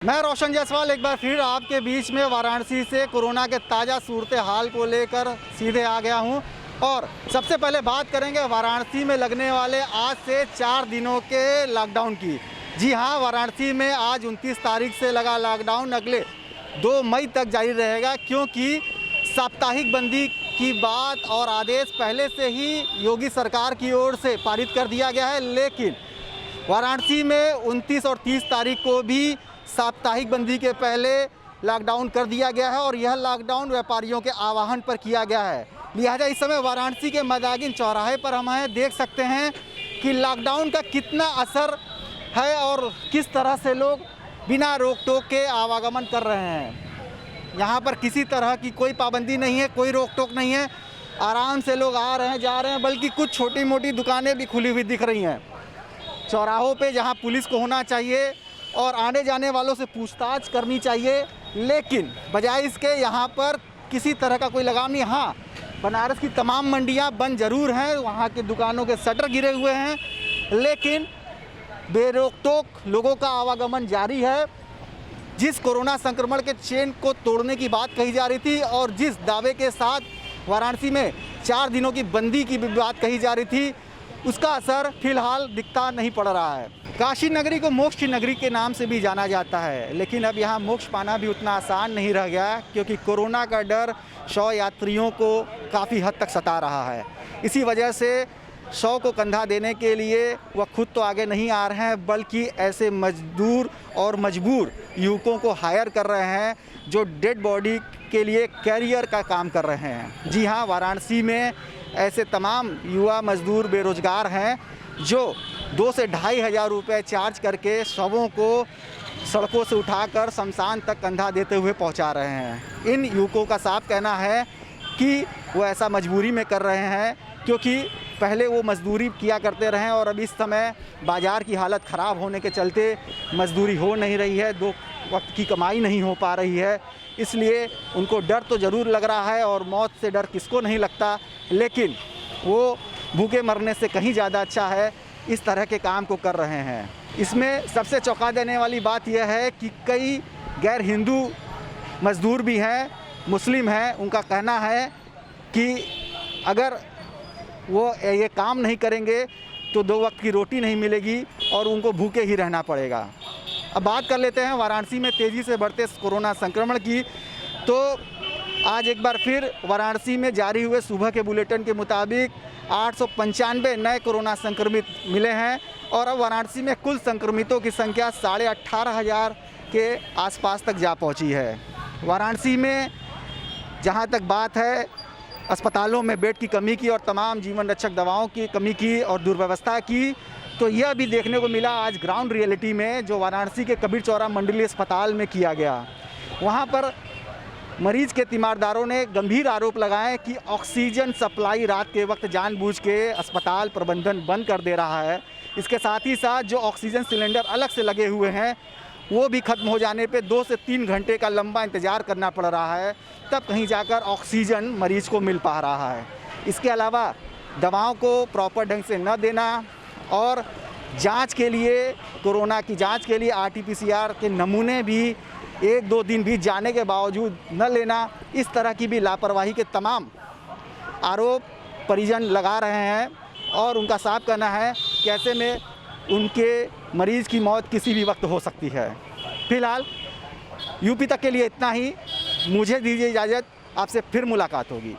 मैं रोशन जायसवाल एक बार फिर आपके बीच में वाराणसी से कोरोना के ताज़ा सूरत हाल को लेकर सीधे आ गया हूं। और सबसे पहले बात करेंगे वाराणसी में लगने वाले आज से 4 दिनों के लॉकडाउन की। जी हां, वाराणसी में आज 29 तारीख से लगा लॉकडाउन अगले 2 मई तक जारी रहेगा, क्योंकि साप्ताहिक बंदी की बात और आदेश पहले से ही योगी सरकार की ओर से पारित कर दिया गया है। लेकिन वाराणसी में 29 और 30 तारीख को भी साप्ताहिक बंदी के पहले लॉकडाउन कर दिया गया है और यह लॉकडाउन व्यापारियों के आह्वान पर किया गया है। लिहाजा इस समय वाराणसी के मदागिन चौराहे पर हम हैं, देख सकते हैं कि लॉकडाउन का कितना असर है और किस तरह से लोग बिना रोक टोक के आवागमन कर रहे हैं। यहाँ पर किसी तरह की कोई पाबंदी नहीं है, कोई रोक टोक नहीं है, आराम से लोग आ रहे हैं जा रहे हैं, बल्कि कुछ छोटी मोटी दुकानें भी खुली हुई दिख रही हैं चौराहों पे, जहाँ पुलिस को होना चाहिए और आने जाने वालों से पूछताछ करनी चाहिए। लेकिन बजाय इसके यहाँ पर किसी तरह का कोई लगाम नहीं। हाँ, बनारस की तमाम मंडियाँ बंद ज़रूर हैं, वहाँ के दुकानों के शटर गिरे हुए हैं, लेकिन बेरोक टोक लोगों का आवागमन जारी है। जिस कोरोना संक्रमण के चेन को तोड़ने की बात कही जा रही थी और जिस दावे के साथ वाराणसी में 4 दिनों की बंदी की बात कही जा रही थी, उसका असर फिलहाल दिखता नहीं पड़ रहा है। काशी नगरी को मोक्ष की नगरी के नाम से भी जाना जाता है, लेकिन अब यहाँ मोक्ष पाना भी उतना आसान नहीं रह गया, क्योंकि कोरोना का डर शव यात्रियों को काफ़ी हद तक सता रहा है। इसी वजह से शव को कंधा देने के लिए वह खुद तो आगे नहीं आ रहे हैं, बल्कि ऐसे मजदूर और मजबूर युवकों को हायर कर रहे हैं जो डेड बॉडी के लिए कैरियर का काम कर रहे हैं। जी हाँ, वाराणसी में ऐसे तमाम युवा मजदूर बेरोजगार हैं जो 2 से 2,500 रुपये चार्ज करके शवों को सड़कों से उठाकर शमशान तक कंधा देते हुए पहुंचा रहे हैं। इन युवकों का साफ कहना है कि वो ऐसा मजबूरी में कर रहे हैं, क्योंकि पहले वो मजदूरी किया करते रहे और अब इस समय बाज़ार की हालत ख़राब होने के चलते मजदूरी हो नहीं रही है, 2 वक्त की कमाई नहीं हो पा रही है। इसलिए उनको डर तो ज़रूर लग रहा है, और मौत से डर किसको नहीं लगता, लेकिन वो भूखे मरने से कहीं ज़्यादा अच्छा है इस तरह के काम को कर रहे हैं। इसमें सबसे चौंका देने वाली बात यह है कि कई गैर हिंदू मजदूर भी हैं, मुस्लिम हैं। उनका कहना है कि अगर वो ये काम नहीं करेंगे तो 2 वक्त की रोटी नहीं मिलेगी और उनको भूखे ही रहना पड़ेगा। अब बात कर लेते हैं वाराणसी में तेज़ी से बढ़ते कोरोना संक्रमण की। तो आज एक बार फिर वाराणसी में जारी हुए सुबह के बुलेटिन के मुताबिक 895 नए कोरोना संक्रमित मिले हैं और अब वाराणसी में कुल संक्रमितों की संख्या 18,500 के आसपास तक जा पहुंची है। वाराणसी में जहां तक बात है अस्पतालों में बेड की कमी की और तमाम जीवन रक्षक दवाओं की कमी की और दुर्व्यवस्था की, तो यह भी देखने को मिला आज ग्राउंड रियलिटी में, जो वाराणसी के कबीर चौरा मंडलीय अस्पताल में किया गया। वहां पर मरीज के तीमारदारों ने गंभीर आरोप लगाए कि ऑक्सीजन सप्लाई रात के वक्त जानबूझ के अस्पताल प्रबंधन बंद कर दे रहा है। इसके साथ ही साथ जो ऑक्सीजन सिलेंडर अलग से लगे हुए हैं वो भी ख़त्म हो जाने पे 2 से 3 घंटे का लंबा इंतज़ार करना पड़ रहा है, तब कहीं जाकर ऑक्सीजन मरीज को मिल पा रहा है। इसके अलावा दवाओं को प्रॉपर ढंग से न देना और जांच के लिए, कोरोना की जांच के लिए RT-PCR के नमूने भी 1-2 दिन बीत जाने के बावजूद न लेना, इस तरह की भी लापरवाही के तमाम आरोप परिजन लगा रहे हैं और उनका साफ कहना है कि ऐसे में उनके मरीज़ की मौत किसी भी वक्त हो सकती है। फिलहाल यूपी तक के लिए इतना ही। मुझे दीजिए इजाज़त, आपसे फिर मुलाकात होगी।